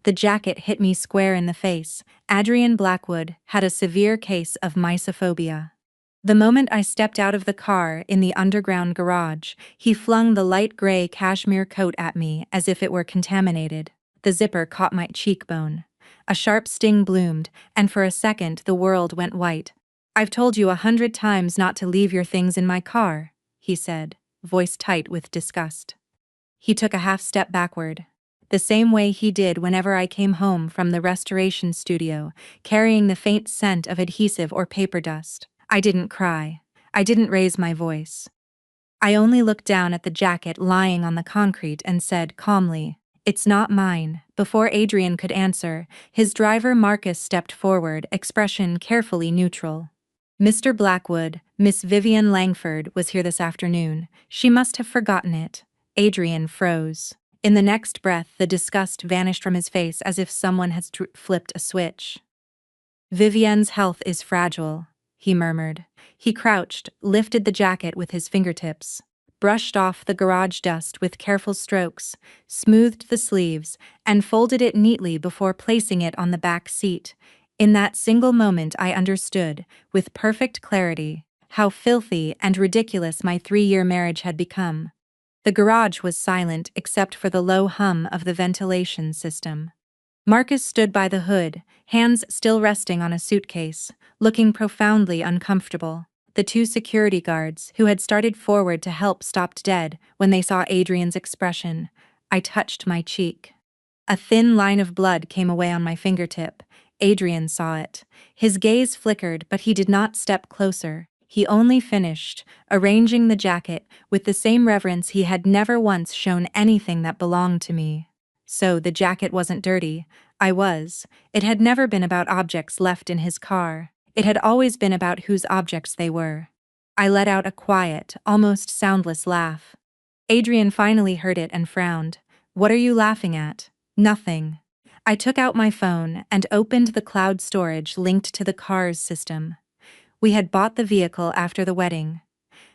The jacket hit me square in the face. Adrian Blackwood had a severe case of mysophobia. The moment I stepped out of the car in the underground garage, he flung the light gray cashmere coat at me as if it were contaminated. The zipper caught my cheekbone. A sharp sting bloomed, and for a second the world went white. "I've told you 100 times not to leave your things in my car," he said, voice tight with disgust. He took a half step backward, the same way he did whenever I came home from the restoration studio, carrying the faint scent of adhesive or paper dust. I didn't cry. I didn't raise my voice. I only looked down at the jacket lying on the concrete and said calmly, "It's not mine." Before Adrian could answer, his driver Marcus stepped forward, expression carefully neutral. "Mr. Blackwood, Miss Vivian Langford was here this afternoon. She must have forgotten it." Adrian froze. In the next breath, the disgust vanished from his face as if someone had flipped a switch. "Vivian's health is fragile," he murmured. He crouched, lifted the jacket with his fingertips, brushed off the garage dust with careful strokes, smoothed the sleeves, and folded it neatly before placing it on the back seat. In that single moment I understood, with perfect clarity, how filthy and ridiculous my 3-year marriage had become. The garage was silent except for the low hum of the ventilation system. Marcus stood by the hood, hands still resting on a suitcase, looking profoundly uncomfortable. The 2 security guards, who had started forward to help, stopped dead when they saw Adrian's expression. I touched my cheek. A thin line of blood came away on my fingertip. Adrian saw it. His gaze flickered, but he did not step closer. He only finished, arranging the jacket with the same reverence he had never once shown anything that belonged to me. So the jacket wasn't dirty. I was. It had never been about objects left in his car. It had always been about whose objects they were. I let out a quiet, almost soundless laugh. Adrian finally heard it and frowned. "What are you laughing at?" "Nothing." I took out my phone and opened the cloud storage linked to the car's system. We had bought the vehicle after the wedding.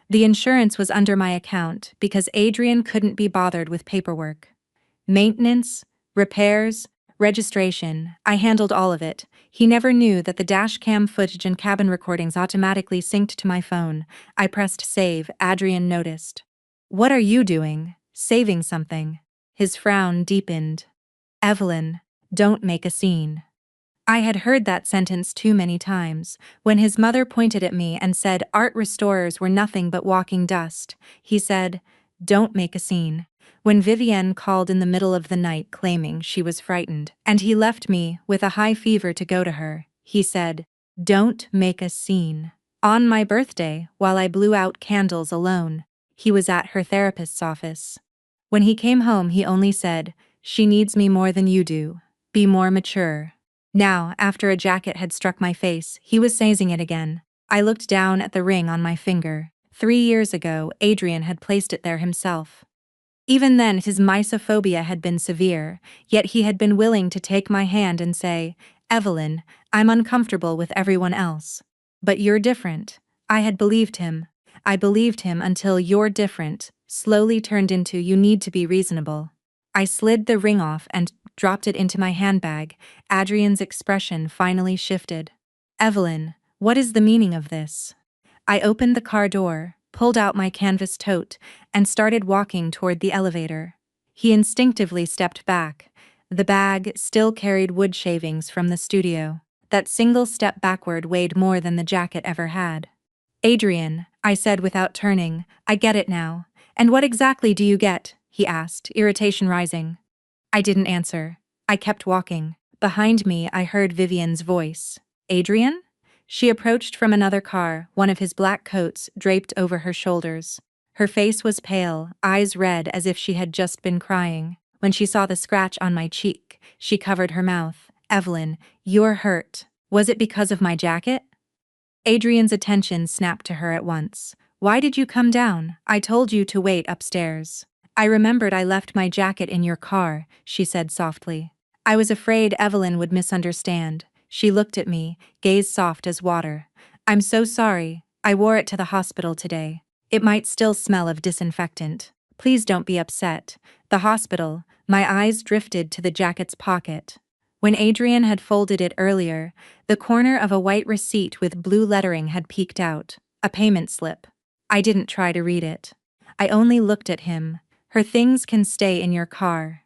The insurance was under my account because Adrian couldn't be bothered with paperwork. Maintenance, repairs, registration, I handled all of it. He never knew that the dashcam footage and cabin recordings automatically synced to my phone. I pressed save. Adrian noticed. "What are you doing?" "Saving something." His frown deepened. "Evelyn, don't make a scene." I had heard that sentence too many times. When his mother pointed at me and said art restorers were nothing but walking dust, he said, "Don't make a scene." When Vivienne called in the middle of the night claiming she was frightened, and he left me with a high fever to go to her, he said, "Don't make a scene." On my birthday, while I blew out candles alone, he was at her therapist's office. When he came home, he only said, "She needs me more than you do. Be more mature." Now, after a jacket had struck my face, he was saying it again. I looked down at the ring on my finger. 3 years ago, Adrian had placed it there himself. Even then, his mysophobia had been severe, yet he had been willing to take my hand and say, "Evelyn, I'm uncomfortable with everyone else. But you're different." I had believed him. I believed him until "you're different" slowly turned into "you need to be reasonable." I slid the ring off and dropped it into my handbag. Adrian's expression finally shifted. "Evelyn, what is the meaning of this?" I opened the car door, pulled out my canvas tote, and started walking toward the elevator. He instinctively stepped back. The bag still carried wood shavings from the studio. That single step backward weighed more than the jacket ever had. "Adrian," I said without turning, "I get it now." "And what exactly do you get?" he asked, irritation rising. I didn't answer. I kept walking. Behind me, I heard Vivian's voice. "Adrian?" She approached from another car, one of his black coats draped over her shoulders. Her face was pale, eyes red as if she had just been crying. When she saw the scratch on my cheek, she covered her mouth. "Evelyn, you're hurt. Was it because of my jacket?" Adrian's attention snapped to her at once. "Why did you come down? I told you to wait upstairs." "I remembered I left my jacket in your car," she said softly. I was afraid Evelyn would misunderstand. She looked at me, gaze soft as water. "I'm so sorry. I wore it to the hospital today. It might still smell of disinfectant. Please don't be upset. The hospital, My eyes drifted to the jacket's pocket. When Adrian had folded it earlier, the corner of a white receipt with blue lettering had peeked out, a payment slip. I didn't try to read it. I only looked at him. Her things can stay in your car.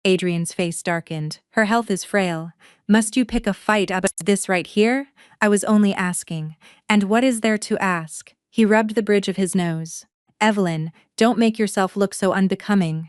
Adrian's face darkened. Her health is frail. Must you pick a fight about this right here? I was only asking. And what is there to ask? He rubbed the bridge of his nose. Evelyn, don't make yourself look so unbecoming.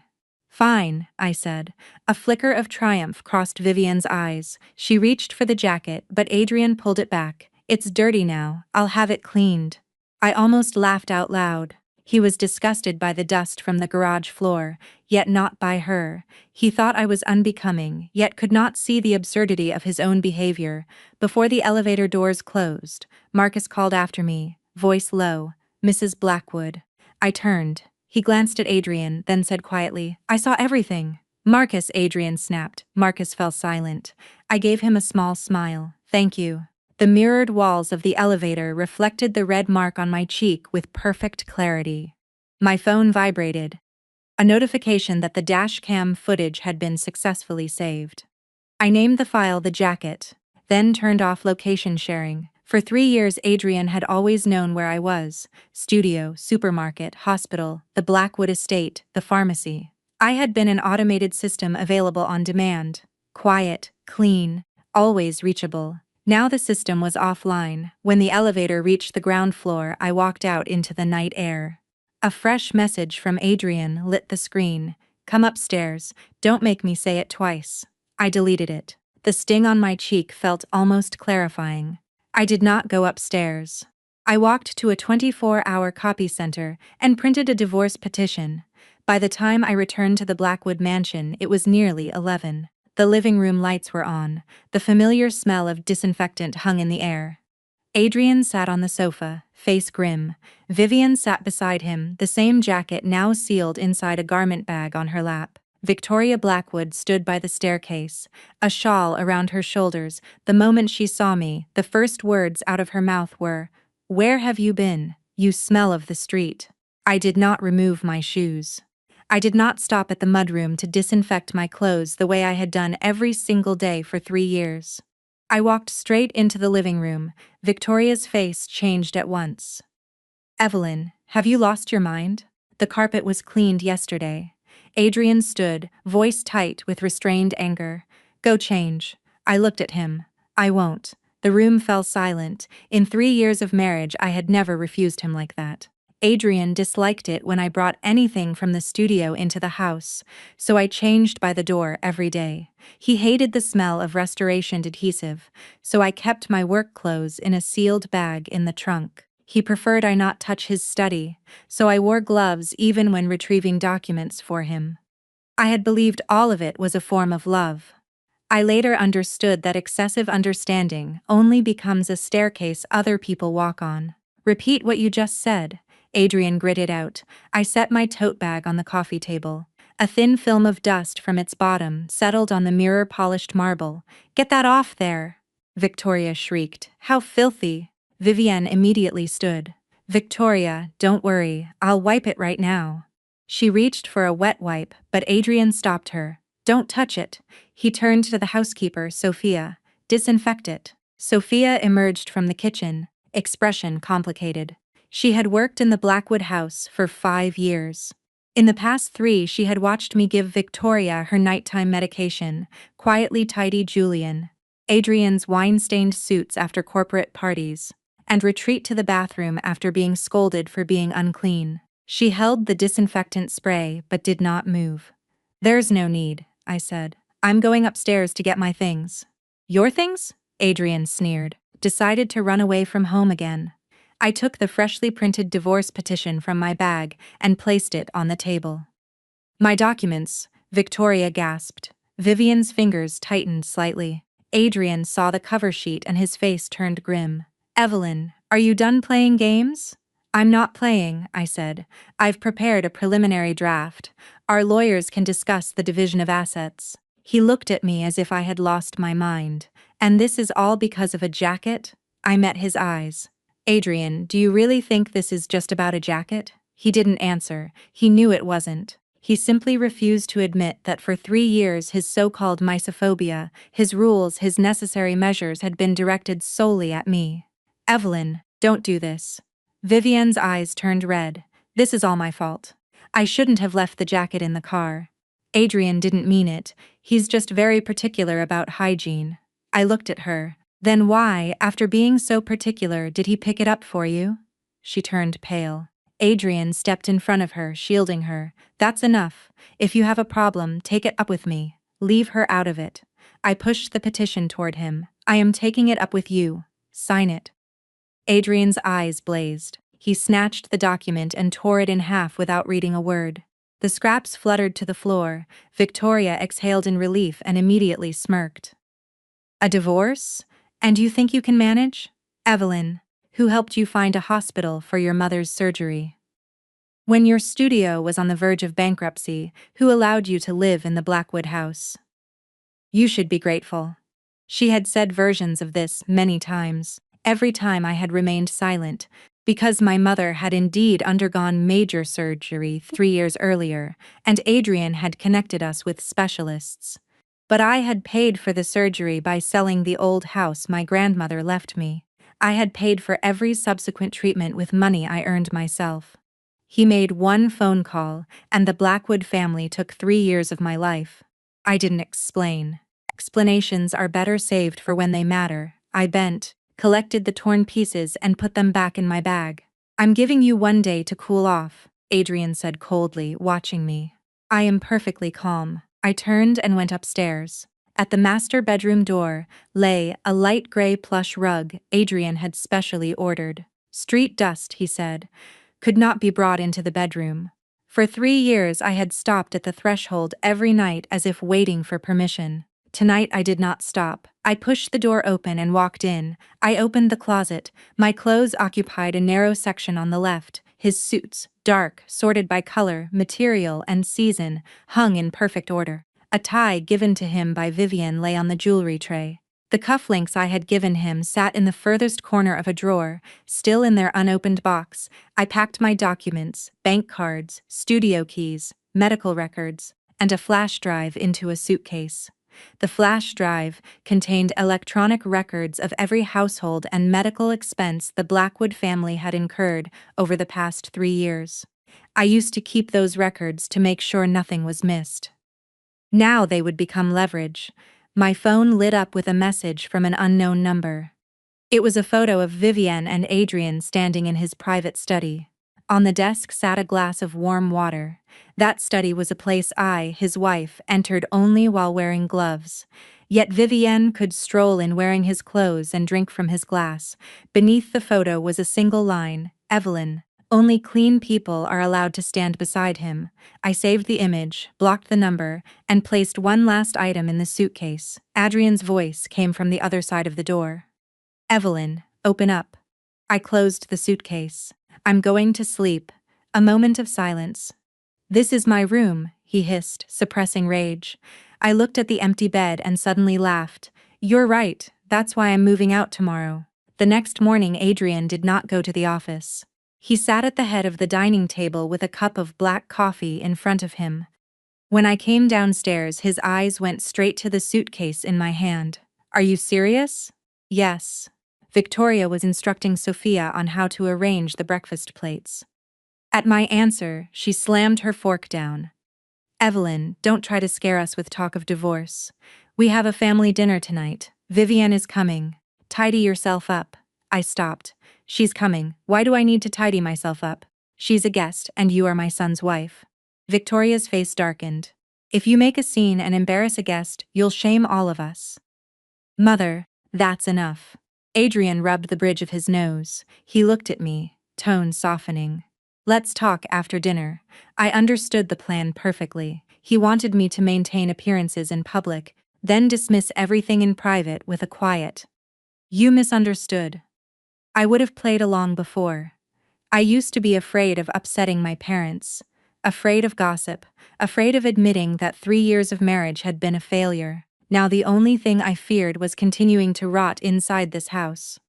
Fine, I said. A flicker of triumph crossed Vivian's eyes. She reached for the jacket, but Adrian pulled it back. It's dirty now. I'll have it cleaned. I almost laughed out loud. He was disgusted by the dust from the garage floor, yet not by her. He thought I was unbecoming, yet could not see the absurdity of his own behavior. Before the elevator doors closed, Marcus called after me, voice low, Mrs. Blackwood. I turned. He glanced at Adrian, then said quietly, I saw everything. Marcus, Adrian snapped. Marcus fell silent. I gave him a small smile. Thank you. The mirrored walls of the elevator reflected the red mark on my cheek with perfect clarity. My phone vibrated. A notification that the dash cam footage had been successfully saved. I named the file the jacket, then turned off location sharing. For 3 years Adrian had always known where I was. Studio, supermarket, hospital, the Blackwood estate, the pharmacy. I had been an automated system available on demand. Quiet, clean, always reachable. Now the system was offline. When the elevator reached the ground floor, I walked out into the night air. A fresh message from Adrian lit the screen. Come upstairs, don't make me say it twice. I deleted it. The sting on my cheek felt almost clarifying. I did not go upstairs. I walked to a 24-hour copy center and printed a divorce petition. By the time I returned to the Blackwood mansion, it was nearly 11. The living room lights were on. The familiar smell of disinfectant hung in the air. Adrian sat on the sofa, face grim. Vivian sat beside him, the same jacket now sealed inside a garment bag on her lap. Victoria Blackwood stood by the staircase, a shawl around her shoulders. The moment she saw me, the first words out of her mouth were, Where have you been? You smell of the street. I did not remove my shoes. I did not stop at the mudroom to disinfect my clothes the way I had done every single day for 3 years. I walked straight into the living room. Victoria's face changed at once. Evelyn, have you lost your mind? The carpet was cleaned yesterday. Adrian stood, voice tight with restrained anger. Go change. I looked at him. I won't. The room fell silent. In 3 years of marriage, I had never refused him like that. Adrian disliked it when I brought anything from the studio into the house, so I changed by the door every day. He hated the smell of restoration adhesive, so I kept my work clothes in a sealed bag in the trunk. He preferred I not touch his study, so I wore gloves even when retrieving documents for him. I had believed all of it was a form of love. I later understood that excessive understanding only becomes a staircase other people walk on. Repeat what you just said. Adrian gritted out. I set my tote bag on the coffee table. A thin film of dust from its bottom settled on the mirror-polished marble. Get that off there! Victoria shrieked. How filthy! Vivienne immediately stood. Victoria, don't worry, I'll wipe it right now. She reached for a wet wipe, but Adrian stopped her. Don't touch it. He turned to the housekeeper, Sophia. Disinfect it. Sophia emerged from the kitchen, expression complicated. She had worked in the Blackwood house for 5 years. In the past 3, she had watched me give Victoria her nighttime medication, quietly tidy Julian, Adrian's wine-stained suits after corporate parties, and retreat to the bathroom after being scolded for being unclean. She held the disinfectant spray but did not move. There's no need, I said. I'm going upstairs to get my things. Your things? Adrian sneered. Decided to run away from home again. I took the freshly printed divorce petition from my bag and placed it on the table. My documents, Victoria gasped. Vivian's fingers tightened slightly. Adrian saw the cover sheet and his face turned grim. Evelyn, are you done playing games? I'm not playing, I said. I've prepared a preliminary draft. Our lawyers can discuss the division of assets. He looked at me as if I had lost my mind. And this is all because of a jacket? I met his eyes. Adrian, do you really think this is just about a jacket? He didn't answer. He knew it wasn't. He simply refused to admit that for 3 years his so-called misophobia, his rules, his necessary measures had been directed solely at me. Evelyn, don't do this. Vivienne's eyes turned red. This is all my fault. I shouldn't have left the jacket in the car. Adrian didn't mean it. He's just very particular about hygiene. I looked at her. Then why, after being so particular, did he pick it up for you? She turned pale. Adrian stepped in front of her, shielding her. That's enough. If you have a problem, take it up with me. Leave her out of it. I pushed the petition toward him. I am taking it up with you. Sign it. Adrian's eyes blazed. He snatched the document and tore it in half without reading a word. The scraps fluttered to the floor. Victoria exhaled in relief and immediately smirked. A divorce? And you think you can manage? Evelyn, who helped you find a hospital for your mother's surgery? When your studio was on the verge of bankruptcy, who allowed you to live in the Blackwood house? You should be grateful. She had said versions of this many times. Every time I had remained silent, because my mother had indeed undergone major surgery 3 years earlier, and Adrian had connected us with specialists. But I had paid for the surgery by selling the old house my grandmother left me. I had paid for every subsequent treatment with money I earned myself. He made one phone call, and the Blackwood family took 3 years of my life. I didn't explain. Explanations are better saved for when they matter. I bent, collected the torn pieces and put them back in my bag. I'm giving you 1 day to cool off, Adrian said coldly, watching me. I am perfectly calm. I turned and went upstairs. At the master bedroom door lay a light gray plush rug Adrian had specially ordered. Street dust, he said, could not be brought into the bedroom. For 3 years I had stopped at the threshold every night as if waiting for permission. Tonight I did not stop. I pushed the door open and walked in. I opened the closet. My clothes occupied a narrow section on the left. His suits, dark, sorted by color, material, and season, hung in perfect order. A tie given to him by Vivienne lay on the jewelry tray. The cufflinks I had given him sat in the furthest corner of a drawer, still in their unopened box. I packed my documents, bank cards, studio keys, medical records, and a flash drive into a suitcase. The flash drive contained electronic records of every household and medical expense the Blackwood family had incurred over the past 3 years. I used to keep those records to make sure nothing was missed. Now they would become leverage. My phone lit up with a message from an unknown number. It was a photo of Vivienne and Adrian standing in his private study. On the desk sat a glass of warm water. That study was a place I, his wife, entered only while wearing gloves. Yet Vivienne could stroll in wearing his clothes and drink from his glass. Beneath the photo was a single line, Evelyn. Only clean people are allowed to stand beside him. I saved the image, blocked the number, and placed one last item in the suitcase. Adrian's voice came from the other side of the door. Evelyn, open up. I closed the suitcase. I'm going to sleep. A moment of silence. This is my room, he hissed, suppressing rage. I looked at the empty bed and suddenly laughed. You're right, that's why I'm moving out tomorrow. The next morning Adrian did not go to the office. He sat at the head of the dining table with a cup of black coffee in front of him. When I came downstairs, his eyes went straight to the suitcase in my hand. Are you serious? Yes. Victoria was instructing Sophia on how to arrange the breakfast plates. At my answer, she slammed her fork down. Evelyn, don't try to scare us with talk of divorce. We have a family dinner tonight. Vivienne is coming. Tidy yourself up. I stopped. She's coming. Why do I need to tidy myself up? She's a guest, and you are my son's wife. Victoria's face darkened. If you make a scene and embarrass a guest, you'll shame all of us. Mother, that's enough. Adrian rubbed the bridge of his nose. He looked at me, tone softening. Let's talk after dinner. I understood the plan perfectly. He wanted me to maintain appearances in public, then dismiss everything in private with a quiet. You misunderstood. I would have played along before. I used to be afraid of upsetting my parents, afraid of gossip, afraid of admitting that 3 years of marriage had been a failure. Now the only thing I feared was continuing to rot inside this house.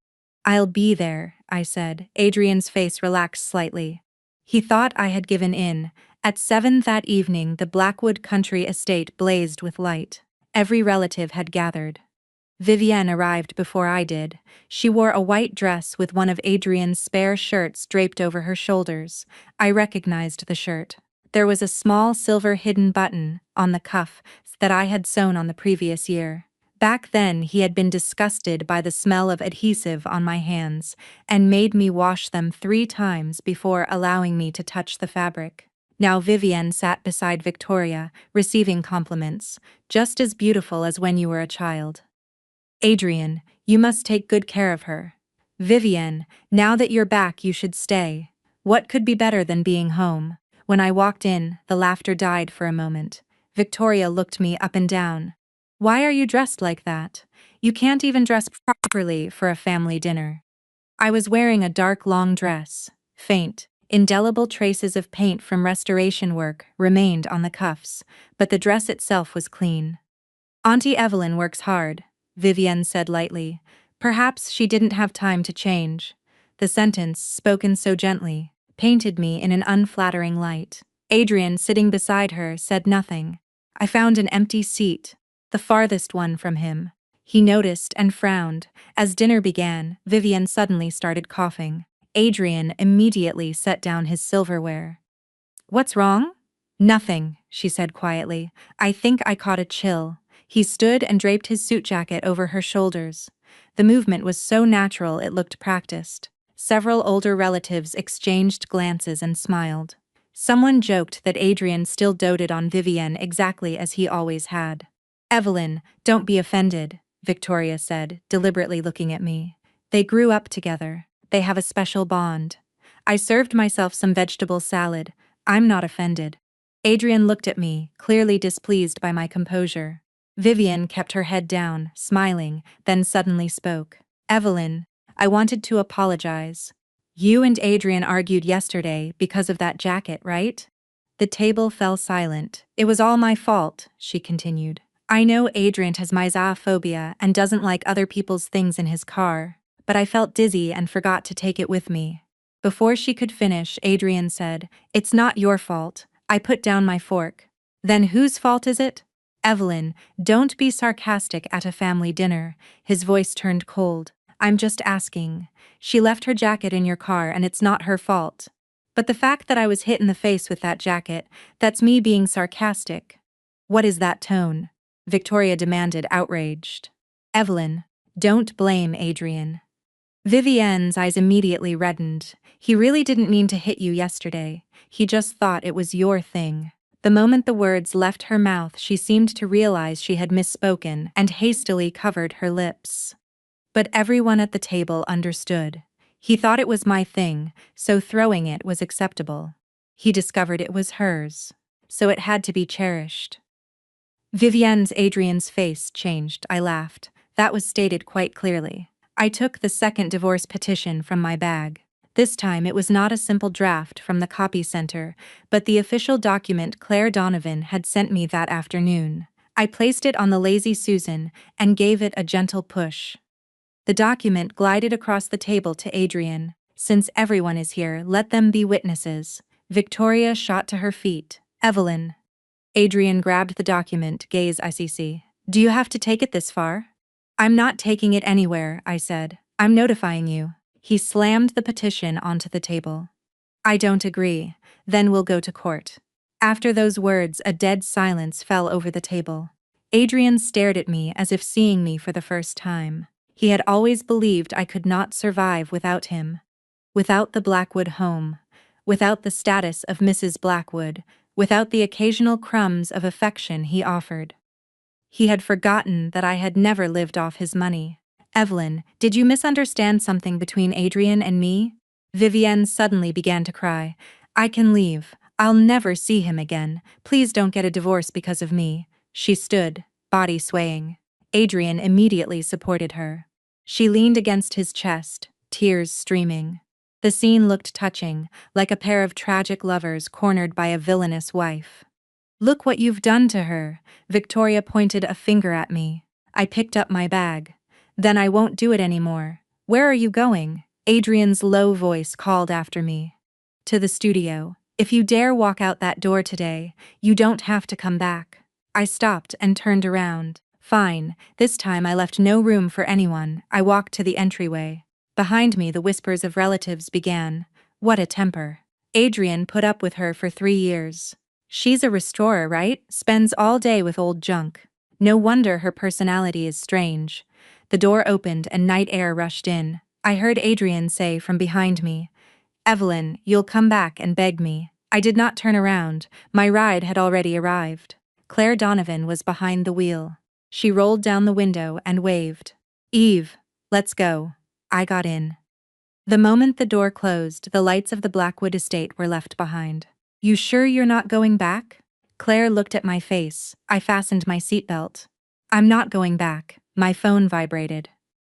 I'll be there, I said. Adrian's face relaxed slightly. He thought I had given in, At 7 that evening, the Blackwood country estate blazed with light. Every relative had gathered. Vivienne arrived before I did. She wore a white dress with one of Adrian's spare shirts draped over her shoulders. I recognized the shirt. There was a small silver hidden button on the cuff that I had sewn on the previous year. Back then, he had been disgusted by the smell of adhesive on my hands and made me wash them 3 times before allowing me to touch the fabric. Now Vivienne sat beside Victoria, receiving compliments, just as beautiful as when you were a child. Adrian, you must take good care of her. Vivienne, now that you're back, you should stay. What could be better than being home? When I walked in, the laughter died for a moment. Victoria looked me up and down. Why are you dressed like that? You can't even dress properly for a family dinner. I was wearing a dark long dress. Faint, indelible traces of paint from restoration work remained on the cuffs, but the dress itself was clean. Auntie Evelyn works hard, Vivienne said lightly. Perhaps she didn't have time to change. The sentence, spoken so gently, painted me in an unflattering light. Adrian, sitting beside her, said nothing. I found an empty seat, the farthest one from him. He noticed and frowned. As dinner began, Vivienne suddenly started coughing. Adrian immediately set down his silverware. What's wrong? Nothing, she said quietly. I think I caught a chill. He stood and draped his suit jacket over her shoulders. The movement was so natural it looked practiced. Several older relatives exchanged glances and smiled. Someone joked that Adrian still doted on Vivienne exactly as he always had. Evelyn, don't be offended, Victoria said, deliberately looking at me. They grew up together. They have a special bond. I served myself some vegetable salad. I'm not offended. Adrian looked at me, clearly displeased by my composure. Vivienne kept her head down, smiling, then suddenly spoke. Evelyn, I wanted to apologize. You and Adrian argued yesterday because of that jacket, right? The table fell silent. It was all my fault, she continued. I know Adrian has mysophobia and doesn't like other people's things in his car, but I felt dizzy and forgot to take it with me. Before she could finish, Adrian said, It's not your fault. I put down my fork. Then whose fault is it? Evelyn, don't be sarcastic at a family dinner. His voice turned cold. I'm just asking. She left her jacket in your car and it's not her fault. But the fact that I was hit in the face with that jacket, that's me being sarcastic. What is that tone? Victoria demanded, outraged. Evelyn, don't blame Adrian. Vivienne's eyes immediately reddened. He really didn't mean to hit you yesterday. He just thought it was your thing. The moment the words left her mouth, she seemed to realize she had misspoken and hastily covered her lips. But everyone at the table understood. He thought it was my thing, so throwing it was acceptable. He discovered it was hers, so it had to be cherished. Adrian's face changed. I laughed. That was stated quite clearly. I took the second divorce petition from my bag. This time it was not a simple draft from the copy center, but the official document Claire Donovan had sent me that afternoon. I placed it on the Lazy Susan and gave it a gentle push. The document glided across the table to Adrian. Since everyone is here, let them be witnesses. Victoria shot to her feet. Evelyn. Adrian grabbed the document, gaze ICC. Do you have to take it this far? I'm not taking it anywhere, I said. I'm notifying you. He slammed the petition onto the table. I don't agree. Then we'll go to court. After those words, a dead silence fell over the table. Adrian stared at me as if seeing me for the first time. He had always believed I could not survive without him. Without the Blackwood home. Without the status of Mrs. Blackwood. Without the occasional crumbs of affection he offered. He had forgotten that I had never lived off his money. Evelyn, did you misunderstand something between Adrian and me? Vivienne suddenly began to cry. I can leave. I'll never see him again. Please don't get a divorce because of me. She stood, body swaying. Adrian immediately supported her. She leaned against his chest, tears streaming. The scene looked touching, like a pair of tragic lovers cornered by a villainous wife. Look what you've done to her. Victoria pointed a finger at me. I picked up my bag. Then I won't do it anymore. Where are you going? Adrian's low voice called after me. To the studio. If you dare walk out that door today, you don't have to come back. I stopped and turned around. Fine, this time I left no room for anyone. I walked to the entryway. Behind me, the whispers of relatives began. What a temper. Adrian put up with her for 3 years. She's a restorer, right? Spends all day with old junk. No wonder her personality is strange. The door opened and night air rushed in. I heard Adrian say from behind me, "Evelyn, you'll come back and beg me." I did not turn around. My ride had already arrived. Claire Donovan was behind the wheel. She rolled down the window and waved. "Eve, let's go." I got in. The moment the door closed, the lights of the Blackwood estate were left behind. "You sure you're not going back?" Claire looked at my face. I fastened my seatbelt. "I'm not going back." My phone vibrated.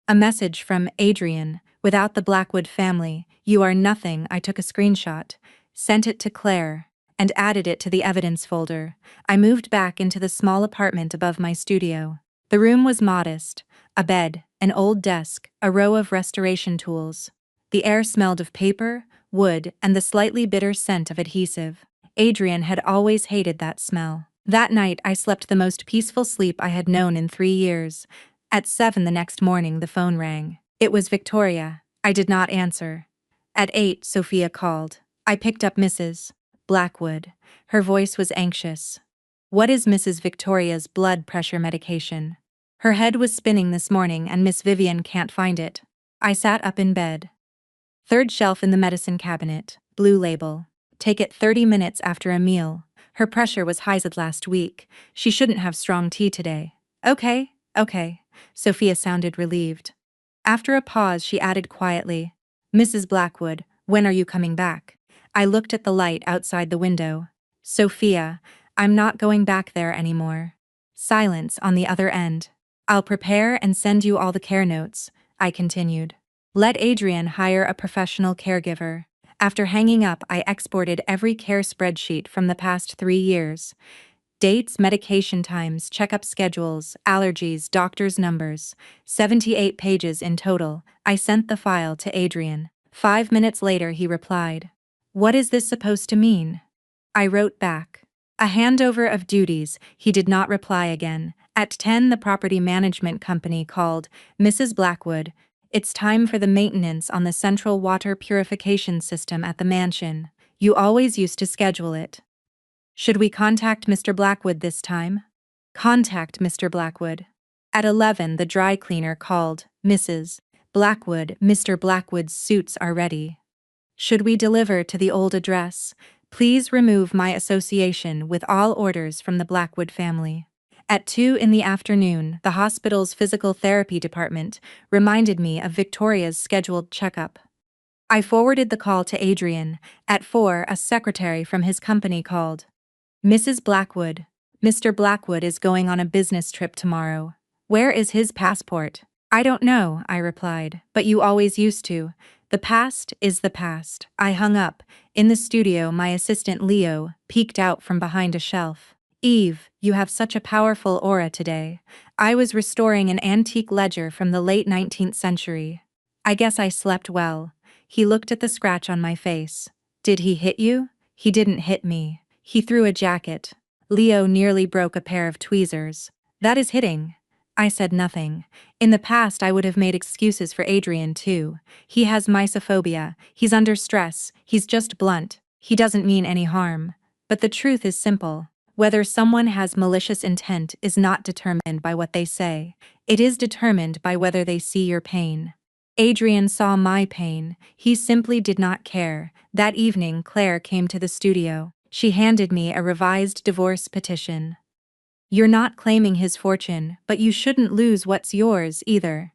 A message from Adrian. "Without the Blackwood family, you are nothing." I took a screenshot, sent it to Claire, and added it to the evidence folder. I moved back into the small apartment above my studio. The room was modest: a bed, an old desk, a row of restoration tools. The air smelled of paper, wood, and the slightly bitter scent of adhesive. Adrian had always hated that smell. That night I slept the most peaceful sleep I had known in 3 years. At 7 the next morning the phone rang. It was Victoria. I did not answer. At 8 Sophia called. I picked up Mrs. Blackwood. Her voice was anxious. "What is Mrs. Victoria's blood pressure medication? Her head was spinning this morning and Miss Vivian can't find it." I sat up in bed. "Third shelf in the medicine cabinet, blue label. Take it 30 minutes after a meal. Her pressure was high last week. She shouldn't have strong tea today." Okay. Sophia sounded relieved. After a pause she added quietly, "Mrs. Blackwood, when are you coming back?" I looked at the light outside the window. "Sophia, I'm not going back there anymore." Silence on the other end. "I'll prepare and send you all the care notes," I continued. "Let Adrian hire a professional caregiver." After hanging up, I exported every care spreadsheet from the past 3 years. Dates, medication times, checkup schedules, allergies, doctor's numbers. 78 pages in total. I sent the file to Adrian. 5 minutes later he replied, "What is this supposed to mean?" I wrote back, "A handover of duties." He did not reply again. At 10 the property management company called. "Mrs. Blackwood, it's time for the maintenance on the central water purification system at the mansion. You always used to schedule it. Should we contact Mr. Blackwood this time?" "Contact Mr. Blackwood." At 11 the dry cleaner called. "Mrs. Blackwood, Mr. Blackwood's suits are ready. Should we deliver to the old address? Please remove my association with all orders from the Blackwood family." At 2 in the afternoon, the hospital's physical therapy department reminded me of Victoria's scheduled checkup. I forwarded the call to Adrian. At 4 a secretary from his company called. "Mrs. Blackwood, Mr. Blackwood is going on a business trip tomorrow. Where is his passport?" "I don't know," I replied, "but you always used to. The past is the past." I hung up. In the studio, my assistant Leo peeked out from behind a shelf. "Eve, you have such a powerful aura today." I was restoring an antique ledger from the late 19th century. "I guess I slept well." He looked at the scratch on my face. "Did he hit you?" "He didn't hit me. He threw a jacket." Leo nearly broke a pair of tweezers. "That is hitting." I said nothing. In the past I would have made excuses for Adrian too. He has mysophobia, he's under stress, he's just blunt, he doesn't mean any harm. But the truth is simple. Whether someone has malicious intent is not determined by what they say. It is determined by whether they see your pain. Adrian saw my pain. He simply did not care. That evening Claire came to the studio. She handed me a revised divorce petition. "You're not claiming his fortune, but you shouldn't lose what's yours either."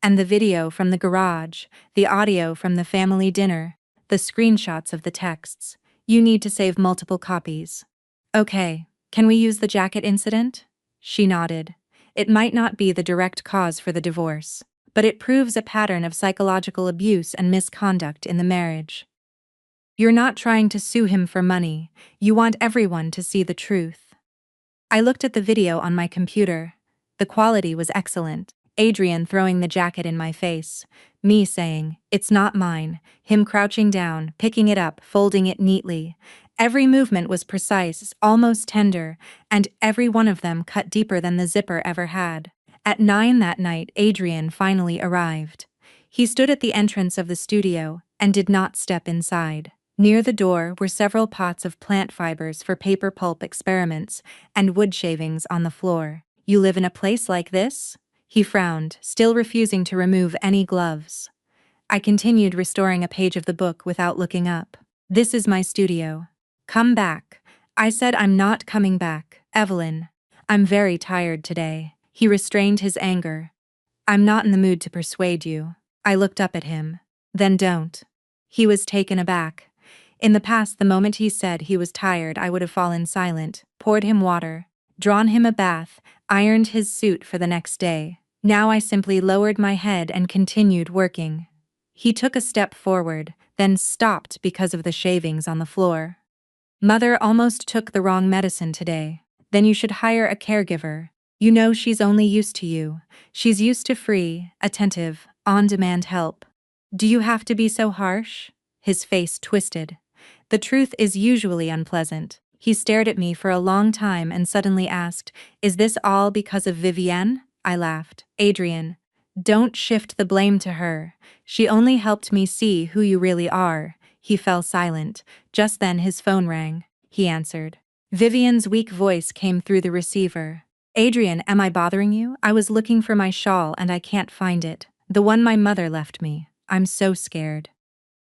And the video from the garage, the audio from the family dinner, the screenshots of the texts. "You need to save multiple copies." "Okay, can we use the jacket incident?" She nodded. "It might not be the direct cause for the divorce, but it proves a pattern of psychological abuse and misconduct in the marriage. You're not trying to sue him for money, you want everyone to see the truth." I looked at the video on my computer. The quality was excellent. Adrian throwing the jacket in my face. Me saying, "It's not mine." Him crouching down, picking it up, folding it neatly. Every movement was precise, almost tender, and every one of them cut deeper than the zipper ever had. At 9 that night, Adrian finally arrived. He stood at the entrance of the studio and did not step inside. Near the door were several pots of plant fibers for paper pulp experiments and wood shavings on the floor. "You live in a place like this?" He frowned, still refusing to remove any gloves. I continued restoring a page of the book without looking up. "This is my studio. Come back." I said, "I'm not coming back, Evelyn. I'm very tired today." He restrained his anger. "I'm not in the mood to persuade you." I looked up at him. "Then don't." He was taken aback. In the past, the moment he said he was tired, I would have fallen silent, poured him water, drawn him a bath, ironed his suit for the next day. Now I simply lowered my head and continued working. He took a step forward, then stopped because of the shavings on the floor. "Mother almost took the wrong medicine today. Then you should hire a caregiver. You know she's only used to you. She's used to free, attentive, on-demand help. Do you have to be so harsh?" His face twisted. "The truth is usually unpleasant." He stared at me for a long time and suddenly asked, "Is this all because of Vivienne?" I laughed. "Adrian, don't shift the blame to her. She only helped me see who you really are." He fell silent. Just then his phone rang. He answered. Vivian's weak voice came through the receiver. "Adrian, am I bothering you? I was looking for my shawl and I can't find it. The one my mother left me. I'm so scared."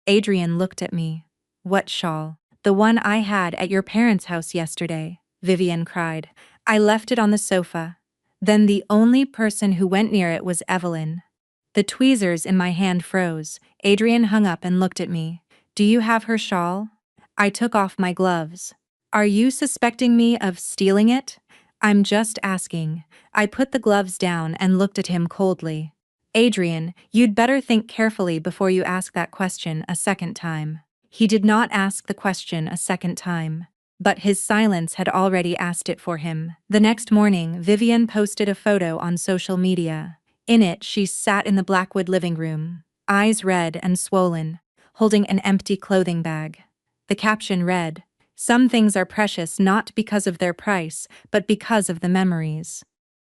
Adrian looked at me. "What shawl?" "The one I had at your parents' house yesterday," Vivian cried. "I left it on the sofa. Then the only person who went near it was Evelyn." The tweezers in my hand froze. Adrian hung up and looked at me. "Do you have her shawl?" I took off my gloves. "Are you suspecting me of stealing it?" "I'm just asking." I put the gloves down and looked at him coldly. "Adrian, you'd better think carefully before you ask that question a second time." He did not ask the question a second time. But his silence had already asked it for him. The next morning, Vivian posted a photo on social media. In it, she sat in the Blackwood living room, eyes red and swollen, holding an empty clothing bag. The caption read, "Some things are precious not because of their price, but because of the memories.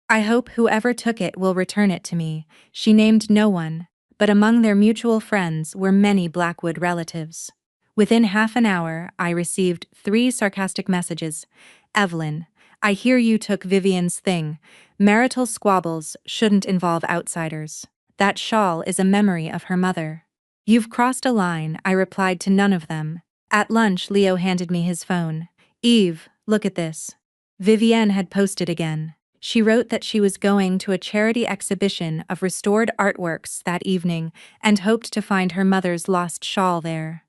I hope whoever took it will return it to me." She named no one, but among their mutual friends were many Blackwood relatives. Within half an hour, I received 3 sarcastic messages. "Evelyn, I hear you took Vivian's thing. Marital squabbles shouldn't involve outsiders. That shawl is a memory of her mother." "You've crossed a line," I replied to none of them. At lunch, Leo handed me his phone. "Eve, look at this." Vivienne had posted again. She wrote that she was going to a charity exhibition of restored artworks that evening and hoped to find her mother's lost shawl there.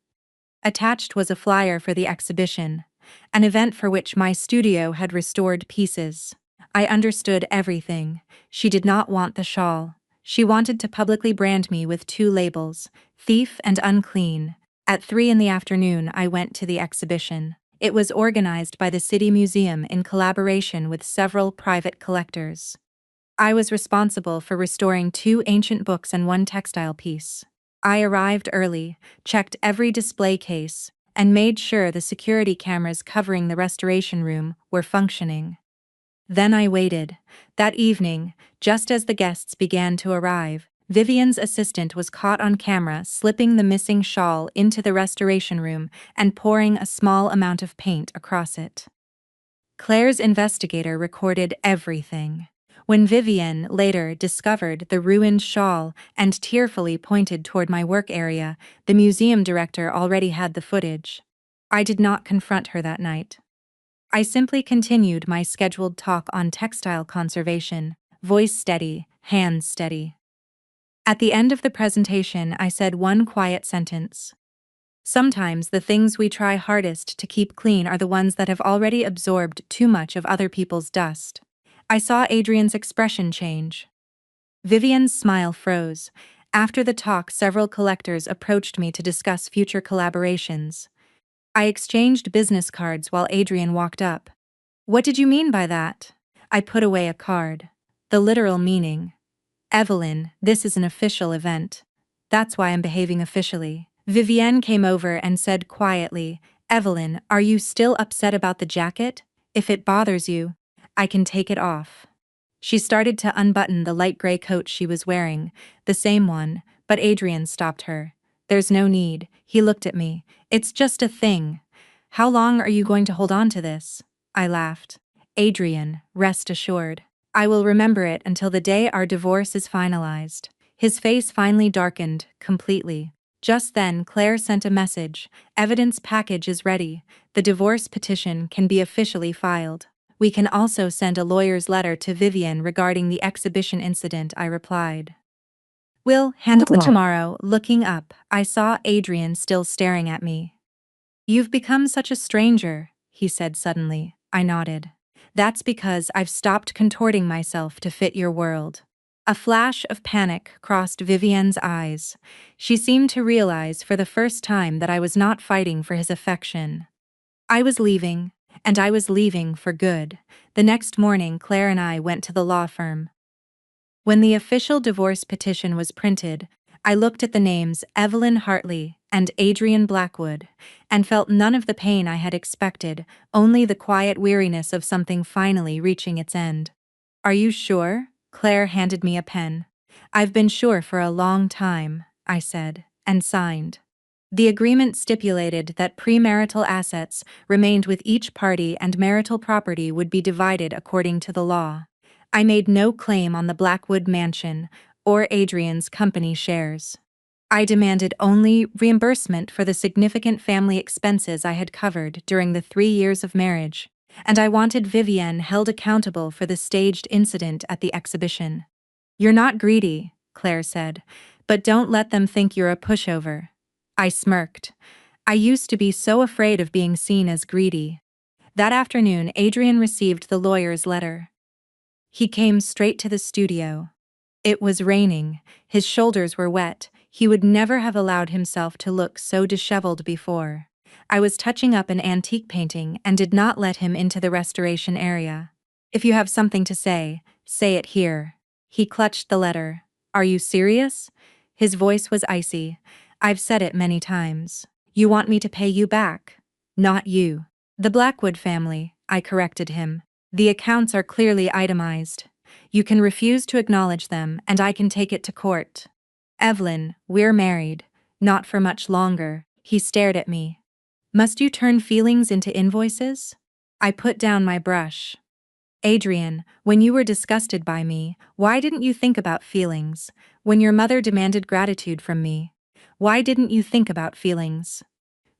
Attached was a flyer for the exhibition, an event for which my studio had restored pieces. I understood everything. She did not want the shawl. She wanted to publicly brand me with 2 labels, thief and unclean. At 3 in the afternoon, I went to the exhibition. It was organized by the City Museum in collaboration with several private collectors. I was responsible for restoring 2 ancient books and 1 textile piece. I arrived early, checked every display case, and made sure the security cameras covering the restoration room were functioning. Then I waited. That evening, just as the guests began to arrive, Vivian's assistant was caught on camera slipping the missing shawl into the restoration room and pouring a small amount of paint across it. Claire's investigator recorded everything. When Vivienne later discovered the ruined shawl and tearfully pointed toward my work area, the museum director already had the footage. I did not confront her that night. I simply continued my scheduled talk on textile conservation, voice steady, hands steady. At the end of the presentation, I said one quiet sentence. "Sometimes the things we try hardest to keep clean are the ones that have already absorbed too much of other people's dust." I saw Adrian's expression change. Vivian's smile froze. After the talk, several collectors approached me to discuss future collaborations. I exchanged business cards while Adrian walked up. "What did you mean by that?" I put away a card. "The literal meaning. Evelyn, this is an official event. That's why I'm behaving officially." Vivienne came over and said quietly, Evelyn, are you still upset about the jacket? If it bothers you, I can take it off. She started to unbutton the light gray coat she was wearing, the same one, but Adrian stopped her. There's no need, he looked at me. It's just a thing. How long are you going to hold on to this? I laughed. Adrian, rest assured. I will remember it until the day our divorce is finalized. His face finally darkened, completely. Just then, Claire sent a message. Evidence package is ready. The divorce petition can be officially filed. We can also send a lawyer's letter to Vivian regarding the exhibition incident, I replied. We'll handle it tomorrow. Looking up, I saw Adrian still staring at me. You've become such a stranger, he said suddenly. I nodded. That's because I've stopped contorting myself to fit your world. A flash of panic crossed Vivian's eyes. She seemed to realize for the first time that I was not fighting for his affection. I was leaving, and I was leaving for good. The next morning, Claire and I went to the law firm. When the official divorce petition was printed, I looked at the names Evelyn Hartley and Adrian Blackwood, and felt none of the pain I had expected, only the quiet weariness of something finally reaching its end. Are you sure? Claire handed me a pen. I've been sure for a long time, I said, and signed. The agreement stipulated that premarital assets remained with each party and marital property would be divided according to the law. I made no claim on the Blackwood mansion or Adrian's company shares. I demanded only reimbursement for the significant family expenses I had covered during the 3 years of marriage, and I wanted Vivienne held accountable for the staged incident at the exhibition. You're not greedy, Claire said, but don't let them think you're a pushover. I smirked. I used to be so afraid of being seen as greedy. That afternoon, Adrian received the lawyer's letter. He came straight to the studio. It was raining, his shoulders were wet, he would never have allowed himself to look so disheveled before. I was touching up an antique painting and did not let him into the restoration area. If you have something to say it here. He clutched the letter. Are you serious? His voice was icy. I've said it many times. You want me to pay you back? Not you. The Blackwood family, I corrected him. The accounts are clearly itemized. You can refuse to acknowledge them, and I can take it to court. Evelyn, we're married. Not for much longer. He stared at me. Must you turn feelings into invoices? I put down my brush. Adrian, when you were disgusted by me, why didn't you think about feelings? When your mother demanded gratitude from me, why didn't you think about feelings?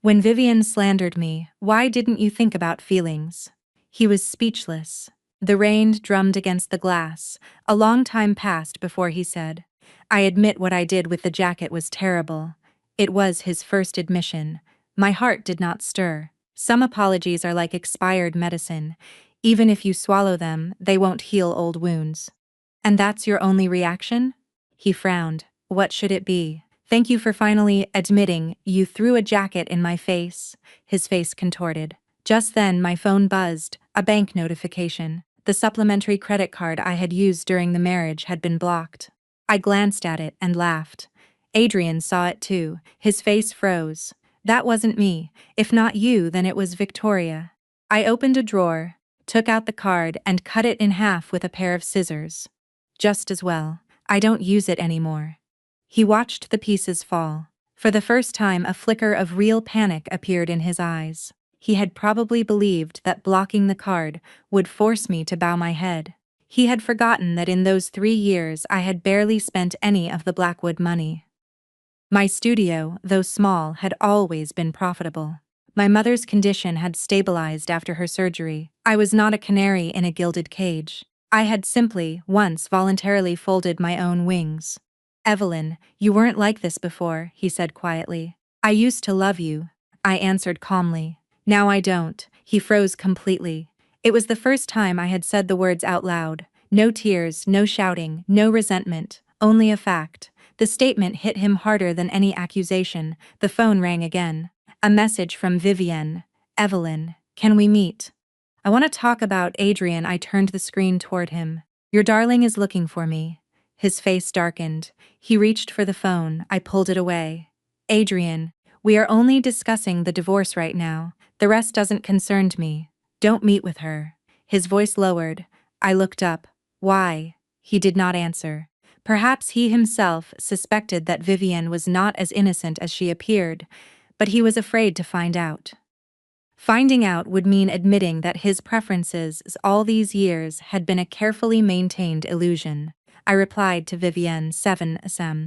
When Vivian slandered me, why didn't you think about feelings? He was speechless. The rain drummed against the glass. A long time passed before he said, I admit what I did with the jacket was terrible. It was his first admission. My heart did not stir. Some apologies are like expired medicine. Even if you swallow them, they won't heal old wounds. And that's your only reaction? He frowned. What should it be? Thank you for finally admitting you threw a jacket in my face. His face contorted. Just then my phone buzzed, a bank notification. The supplementary credit card I had used during the marriage had been blocked. I glanced at it and laughed. Adrian saw it too. His face froze. That wasn't me. If not you, then it was Victoria. I opened a drawer, took out the card and cut it in half with a pair of scissors. Just as well. I don't use it anymore. He watched the pieces fall. For the first time, a flicker of real panic appeared in his eyes. He had probably believed that blocking the card would force me to bow my head. He had forgotten that in those 3 years I had barely spent any of the Blackwood money. My studio, though small, had always been profitable. My mother's condition had stabilized after her surgery. I was not a canary in a gilded cage. I had simply, once voluntarily folded my own wings. Evelyn, you weren't like this before, he said quietly. I used to love you, I answered calmly. Now I don't. He froze completely. It was the first time I had said the words out loud. No tears, no shouting, no resentment, only a fact. The statement hit him harder than any accusation. The phone rang again. A message from Vivienne. Evelyn, can we meet? I want to talk about Adrian. I turned the screen toward him. Your darling is looking for me. His face darkened. He reached for the phone. I pulled it away. Adrian, we are only discussing the divorce right now. The rest doesn't concern me. Don't meet with her. His voice lowered. I looked up. Why? He did not answer. Perhaps he himself suspected that Vivienne was not as innocent as she appeared, but he was afraid to find out. Finding out would mean admitting that his preferences all these years had been a carefully maintained illusion. I replied to Vivienne 7 SM.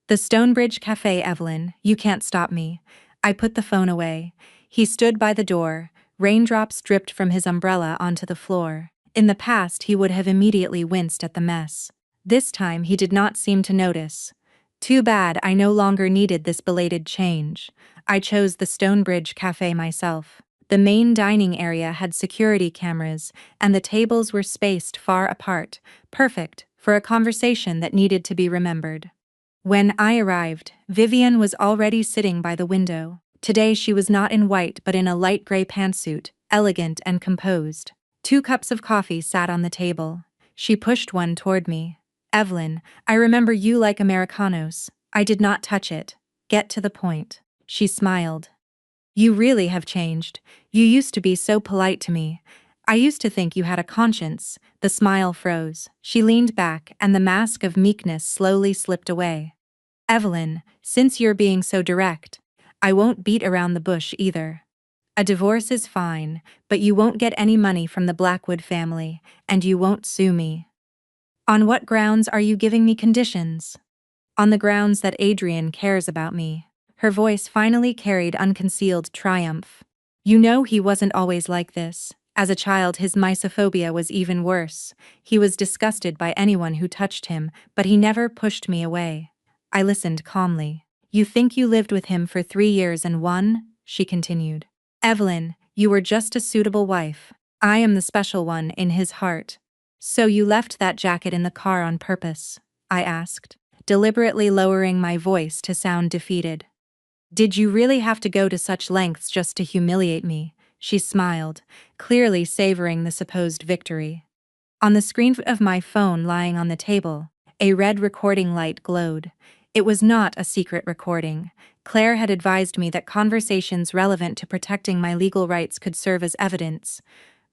The Stonebridge Cafe, Evelyn, you can't stop me. I put the phone away. He stood by the door. Raindrops dripped from his umbrella onto the floor. In the past, he would have immediately winced at the mess. This time, he did not seem to notice. Too bad I no longer needed this belated change. I chose the Stonebridge Cafe myself. The main dining area had security cameras, and the tables were spaced far apart, perfect for a conversation that needed to be remembered. When I arrived, Vivienne was already sitting by the window. Today she was not in white but in a light gray pantsuit, elegant and composed. 2 cups of coffee sat on the table. She pushed one toward me. Evelyn, I remember you like Americanos. I did not touch it. Get to the point. She smiled. You really have changed. You used to be so polite to me. I used to think you had a conscience. The smile froze. She leaned back, and the mask of meekness slowly slipped away. Evelyn, since you're being so direct, I won't beat around the bush either. A divorce is fine, but you won't get any money from the Blackwood family, and you won't sue me. On what grounds are you giving me conditions? On the grounds that Adrian cares about me. Her voice finally carried unconcealed triumph. You know he wasn't always like this. As a child, his misophobia was even worse. He was disgusted by anyone who touched him, but he never pushed me away. I listened calmly. You think you lived with him for 3 years and won? She continued. Evelyn, you were just a suitable wife. I am the special one in his heart. So you left that jacket in the car on purpose? I asked, deliberately lowering my voice to sound defeated. Did you really have to go to such lengths just to humiliate me? She smiled, clearly savoring the supposed victory. On the screen of my phone lying on the table, a red recording light glowed. It was not a secret recording. Claire had advised me that conversations relevant to protecting my legal rights could serve as evidence.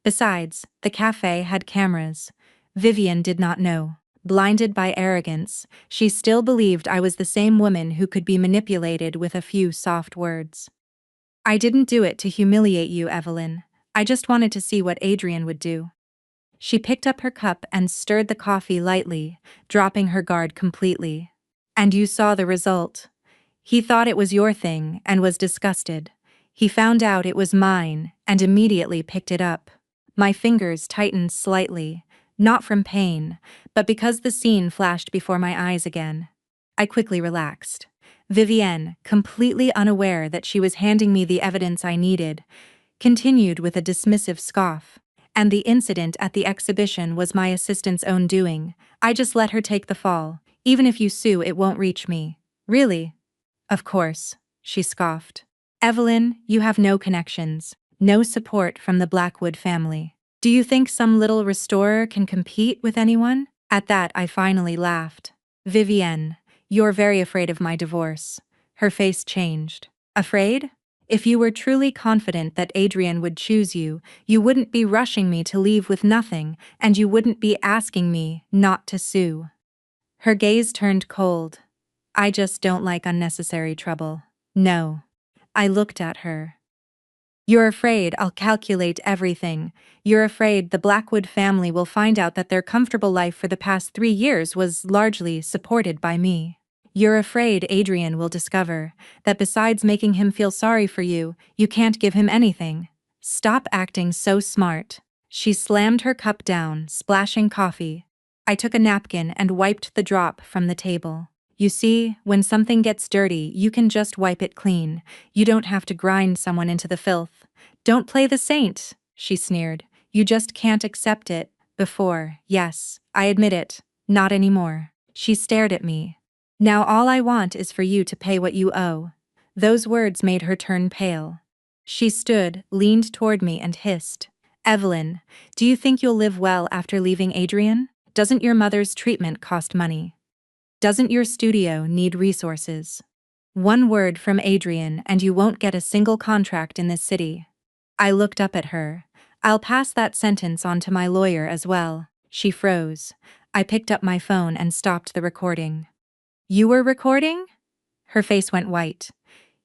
Besides, the cafe had cameras. Vivienne did not know. Blinded by arrogance, she still believed I was the same woman who could be manipulated with a few soft words. I didn't do it to humiliate you, Evelyn. I just wanted to see what Adrian would do. She picked up her cup and stirred the coffee lightly, dropping her guard completely. And you saw the result. He thought it was your thing and was disgusted. He found out it was mine and immediately picked it up. My fingers tightened slightly, not from pain, but because the scene flashed before my eyes again. I quickly relaxed. Vivienne, completely unaware that she was handing me the evidence I needed, continued with a dismissive scoff. And the incident at the exhibition was my assistant's own doing. I just let her take the fall. Even if you sue, it won't reach me. Really? Of course, she scoffed. Evelyn, you have no connections, no support from the Blackwood family. Do you think some little restorer can compete with anyone? At that, I finally laughed. Vivienne, you're very afraid of my divorce. Her face changed. Afraid? If you were truly confident that Adrian would choose you, you wouldn't be rushing me to leave with nothing, and you wouldn't be asking me not to sue. Her gaze turned cold. I just don't like unnecessary trouble. No. I looked at her. You're afraid I'll calculate everything. You're afraid the Blackwood family will find out that their comfortable life for the past 3 years was largely supported by me. You're afraid Adrian will discover that besides making him feel sorry for you, you can't give him anything. Stop acting so smart. She slammed her cup down, splashing coffee. I took a napkin and wiped the drop from the table. You see, when something gets dirty, you can just wipe it clean. You don't have to grind someone into the filth. Don't play the saint, she sneered. You just can't accept it. Before, yes, I admit it. Not anymore. She stared at me. Now all I want is for you to pay what you owe. Those words made her turn pale. She stood, leaned toward me and hissed. Evelyn, do you think you'll live well after leaving Adrian? Doesn't your mother's treatment cost money? Doesn't your studio need resources? One word from Adrian and you won't get a single contract in this city. I looked up at her. I'll pass that sentence on to my lawyer as well. She froze. I picked up my phone and stopped the recording. You were recording? Her face went white.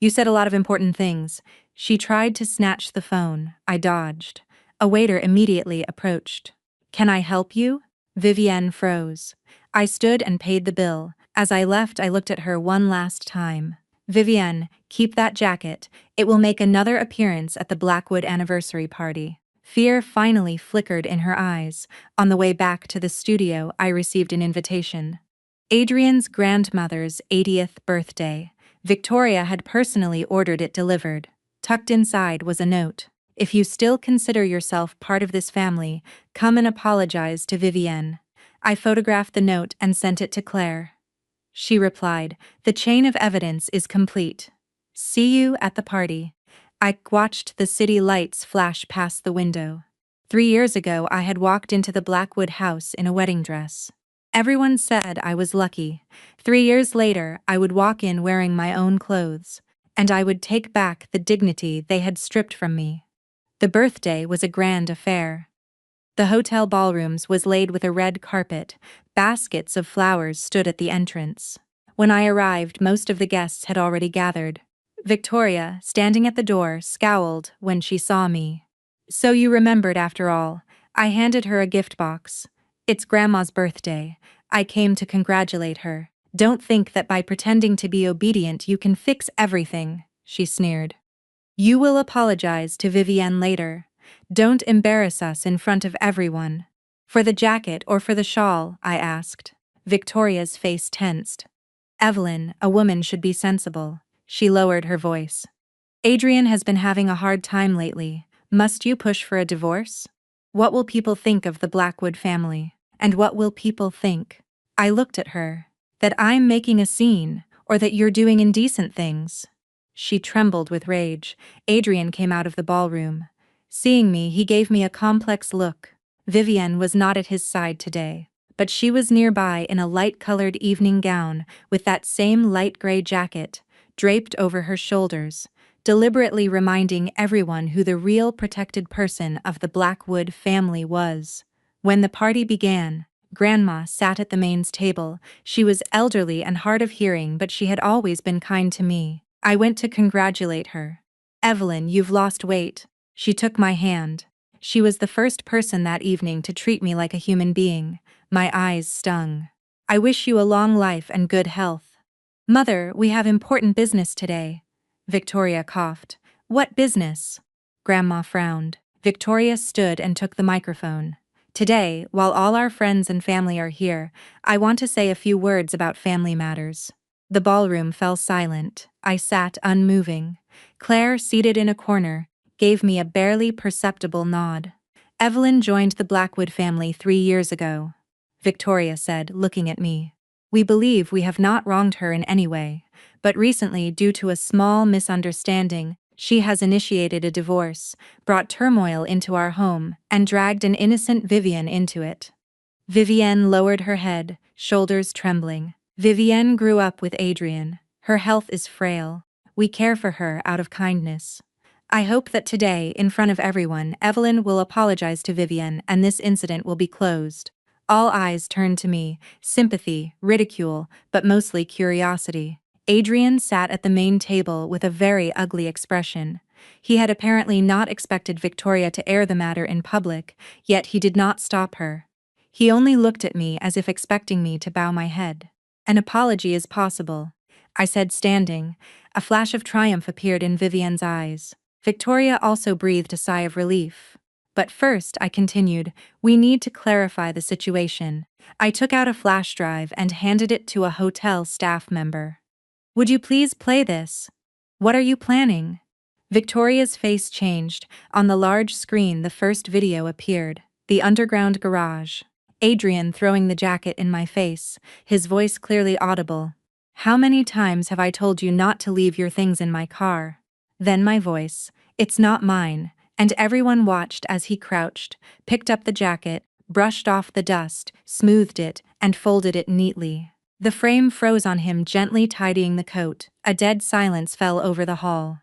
You said a lot of important things. She tried to snatch the phone. I dodged. A waiter immediately approached. Can I help you? Vivienne froze. I stood and paid the bill. As I left, I looked at her one last time. Vivienne, keep that jacket. It will make another appearance at the Blackwood anniversary party. Fear finally flickered in her eyes. On the way back to the studio, I received an invitation. Adrian's grandmother's 80th birthday. Victoria had personally ordered it delivered. Tucked inside was a note. If you still consider yourself part of this family, come and apologize to Vivienne. I photographed the note and sent it to Claire. She replied, the chain of evidence is complete. See you at the party. I watched the city lights flash past the window. 3 years ago, I had walked into the Blackwood house in a wedding dress. Everyone said I was lucky. 3 years later, I would walk in wearing my own clothes, and I would take back the dignity they had stripped from me. The birthday was a grand affair. The hotel ballrooms was laid with a red carpet. Baskets of flowers stood at the entrance. When I arrived, most of the guests had already gathered. Victoria, standing at the door, scowled when she saw me. So you remembered after all. I handed her a gift box. It's Grandma's birthday. I came to congratulate her. Don't think that by pretending to be obedient you can fix everything, she sneered. You will apologize to Vivienne later. Don't embarrass us in front of everyone. For the jacket or for the shawl? I asked. Victoria's face tensed. Evelyn, a woman should be sensible. She lowered her voice. Adrian has been having a hard time lately. Must you push for a divorce? What will people think of the Blackwood family? And what will people think? I looked at her. That I'm making a scene, or that you're doing indecent things. She trembled with rage. Adrian came out of the ballroom. Seeing me, he gave me a complex look. Vivienne was not at his side today, but she was nearby in a light-colored evening gown with that same light gray jacket draped over her shoulders, deliberately reminding everyone who the real protected person of the Blackwood family was. When the party began, Grandma sat at the mains table. She was elderly and hard of hearing, but she had always been kind to me. I went to congratulate her. Evelyn, you've lost weight. She took my hand. She was the first person that evening to treat me like a human being. My eyes stung. I wish you a long life and good health. Mother, we have important business today. Victoria coughed. What business? Grandma frowned. Victoria stood and took the microphone. Today, while all our friends and family are here, I want to say a few words about family matters. The ballroom fell silent. I sat unmoving. Claire, seated in a corner, gave me a barely perceptible nod. Evelyn joined the Blackwood family 3 years ago. Victoria said, looking at me. We believe we have not wronged her in any way, but recently, due to a small misunderstanding, she has initiated a divorce, brought turmoil into our home, and dragged an innocent Vivienne into it. Vivienne lowered her head, shoulders trembling. Vivienne grew up with Adrian. Her health is frail. We care for her out of kindness. I hope that today, in front of everyone, Evelyn will apologize to Vivienne and this incident will be closed. All eyes turned to me, sympathy, ridicule, but mostly curiosity. Adrian sat at the main table with a very ugly expression. He had apparently not expected Victoria to air the matter in public, yet he did not stop her. He only looked at me as if expecting me to bow my head. An apology is possible, I said, standing. A flash of triumph appeared in Vivienne's eyes. Victoria also breathed a sigh of relief. But first, I continued, we need to clarify the situation. I took out a flash drive and handed it to a hotel staff member. Would you please play this? What are you planning? Victoria's face changed. On the large screen, the first video appeared. The underground garage. Adrian throwing the jacket in my face, his voice clearly audible. How many times have I told you not to leave your things in my car? Then my voice. It's not mine. And everyone watched as he crouched, picked up the jacket, brushed off the dust, smoothed it, and folded it neatly. The frame froze on him, gently tidying the coat. A dead silence fell over the hall.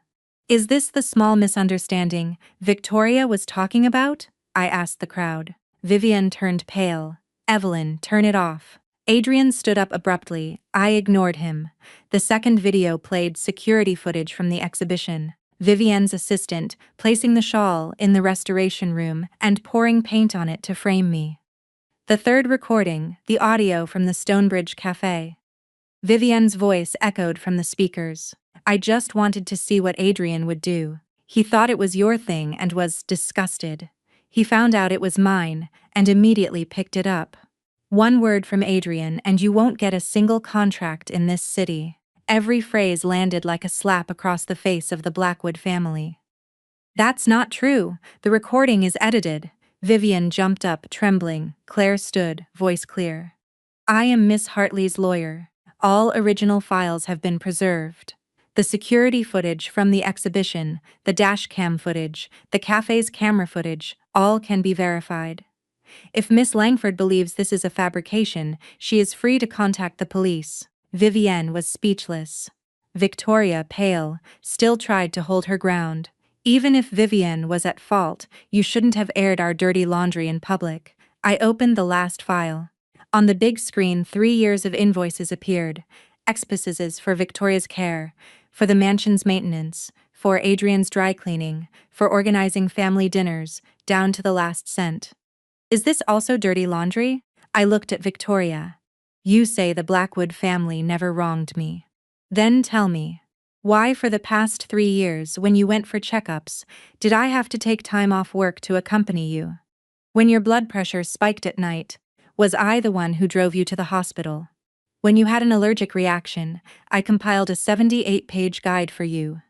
Is this the small misunderstanding Victoria was talking about? I asked the crowd. Vivian turned pale. Evelyn, turn it off. Adrian stood up abruptly. I ignored him. The second video played security footage from the exhibition. Vivian's assistant placing the shawl in the restoration room and pouring paint on it to frame me. The third recording, the audio from the Stonebridge Cafe. Vivian's voice echoed from the speakers. I just wanted to see what Adrian would do. He thought it was your thing and was disgusted. He found out it was mine and immediately picked it up. One word from Adrian and you won't get a single contract in this city. Every phrase landed like a slap across the face of the Blackwood family. That's not true. The recording is edited. Vivian jumped up, trembling. Claire stood, voice clear. I am Miss Hartley's lawyer. All original files have been preserved. The security footage from the exhibition, the dashcam footage, the cafe's camera footage, all can be verified. If Miss Langford believes this is a fabrication, she is free to contact the police. Vivienne was speechless. Victoria, pale, still tried to hold her ground. Even if Vivienne was at fault, you shouldn't have aired our dirty laundry in public. I opened the last file. On the big screen, 3 years of invoices appeared. Expenses for Victoria's care, for the mansion's maintenance, for Adrian's dry cleaning, for organizing family dinners, down to the last cent. Is this also dirty laundry? I looked at Victoria. You say the Blackwood family never wronged me. Then tell me, why for the past 3 years when you went for checkups, did I have to take time off work to accompany you? When your blood pressure spiked at night, was I the one who drove you to the hospital? When you had an allergic reaction, I compiled a 78-page guide for you.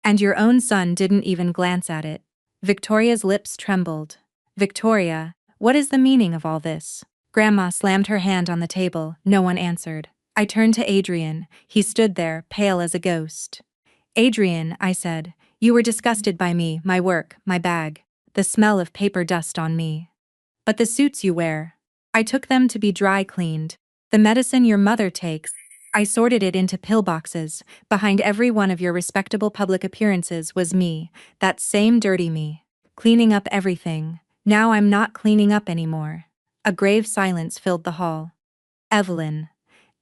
And your own son didn't even glance at it. Victoria's lips trembled. Victoria, what is the meaning of all this? Grandma slammed her hand on the table. No one answered. I turned to Adrian. He stood there, pale as a ghost. Adrian, I said, you were disgusted by me, my work, my bag, the smell of paper dust on me. But the suits you wear, I took them to be dry cleaned. The medicine your mother takes, I sorted it into pillboxes. Behind every one of your respectable public appearances was me, that same dirty me, cleaning up everything. Now I'm not cleaning up anymore. A grave silence filled the hall. Evelyn.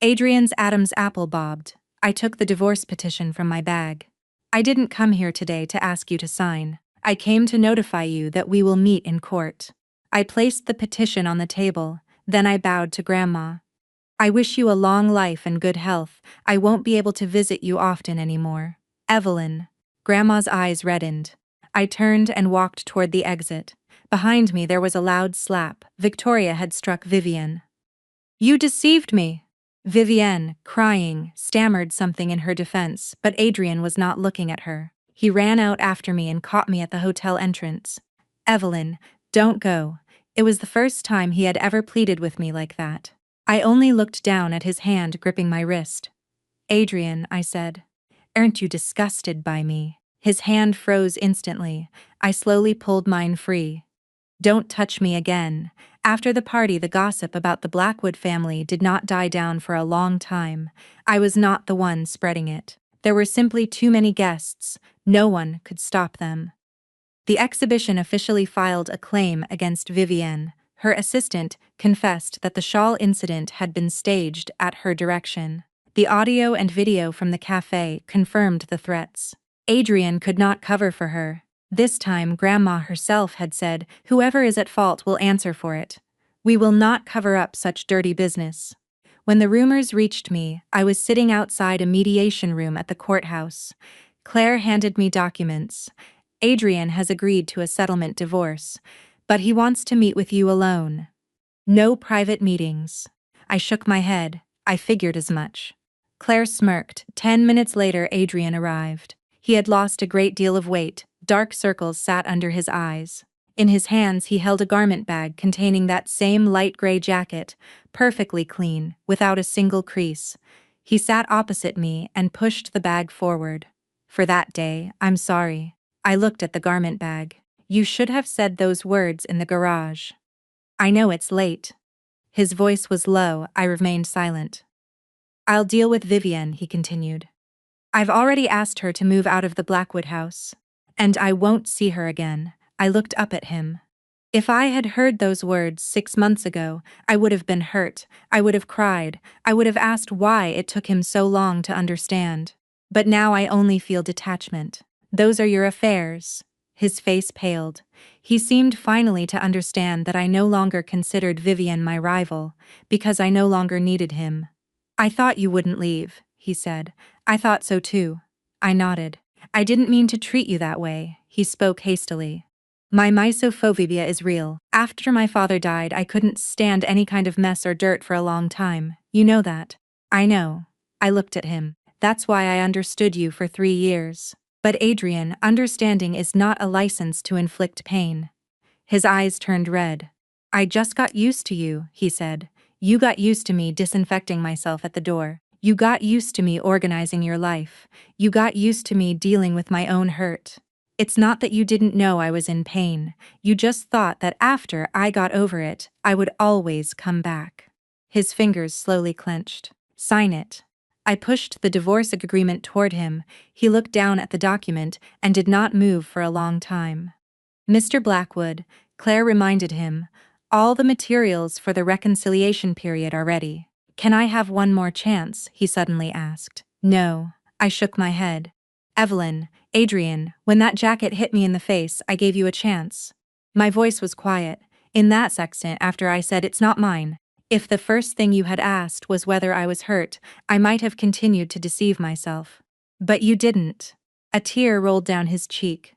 Adrian's Adam's apple bobbed. I took the divorce petition from my bag. I didn't come here today to ask you to sign. I came to notify you that we will meet in court. I placed the petition on the table, then I bowed to Grandma. I wish you a long life and good health. I won't be able to visit you often anymore. Evelyn. Grandma's eyes reddened. I turned and walked toward the exit. Behind me there was a loud slap. Victoria had struck Vivienne. You deceived me. Vivienne, crying, stammered something in her defense, but Adrian was not looking at her. He ran out after me and caught me at the hotel entrance. Evelyn, don't go. It was the first time he had ever pleaded with me like that. I only looked down at his hand gripping my wrist. Adrian, I said, aren't you disgusted by me? His hand froze instantly. I slowly pulled mine free. Don't touch me again. After the party, the gossip about the Blackwood family did not die down for a long time. I was not the one spreading it. There were simply too many guests. No one could stop them. The exhibition officially filed a claim against Vivienne. Her assistant confessed that the shawl incident had been staged at her direction. The audio and video from the cafe confirmed the threats. Adrian could not cover for her. This time Grandma herself had said, whoever is at fault will answer for it. We will not cover up such dirty business. When the rumors reached me, I was sitting outside a mediation room at the courthouse. Claire handed me documents. Adrian has agreed to a settlement divorce, but he wants to meet with you alone. No private meetings. I shook my head. I figured as much. Claire smirked. 10 minutes later, Adrian arrived. He had lost a great deal of weight. Dark circles sat under his eyes. In his hands he held a garment bag containing that same light gray jacket, perfectly clean, without a single crease. He sat opposite me and pushed the bag forward. For that day, I'm sorry. I looked at the garment bag. You should have said those words in the garage. I know it's late. His voice was low. I remained silent. I'll deal with Vivienne, he continued. I've already asked her to move out of the Blackwood house. And I won't see her again. I looked up at him. If I had heard those words 6 months ago, I would have been hurt, I would have cried, I would have asked why it took him so long to understand. But now I only feel detachment. Those are your affairs. His face paled. He seemed finally to understand that I no longer considered Vivian my rival, because I no longer needed him. I thought you wouldn't leave, he said. I thought so too. I nodded. I didn't mean to treat you that way, he spoke hastily. My misophobia is real. After my father died, I couldn't stand any kind of mess or dirt for a long time. You know that. I know. I looked at him. That's why I understood you for 3 years. But Adrian, understanding is not a license to inflict pain. His eyes turned red. I just got used to you, he said. You got used to me disinfecting myself at the door. You got used to me organizing your life. You got used to me dealing with my own hurt. It's not that you didn't know I was in pain. You just thought that after I got over it, I would always come back. His fingers slowly clenched. Sign it. I pushed the divorce agreement toward him. He looked down at the document and did not move for a long time. Mr. Blackwood, Claire reminded him, all the materials for the reconciliation period are ready. Can I have one more chance? He suddenly asked. No. I shook my head. Evelyn, Adrian, when that jacket hit me in the face, I gave you a chance. My voice was quiet. In that second, after I said it's not mine. If the first thing you had asked was whether I was hurt, I might have continued to deceive myself. But you didn't. A tear rolled down his cheek.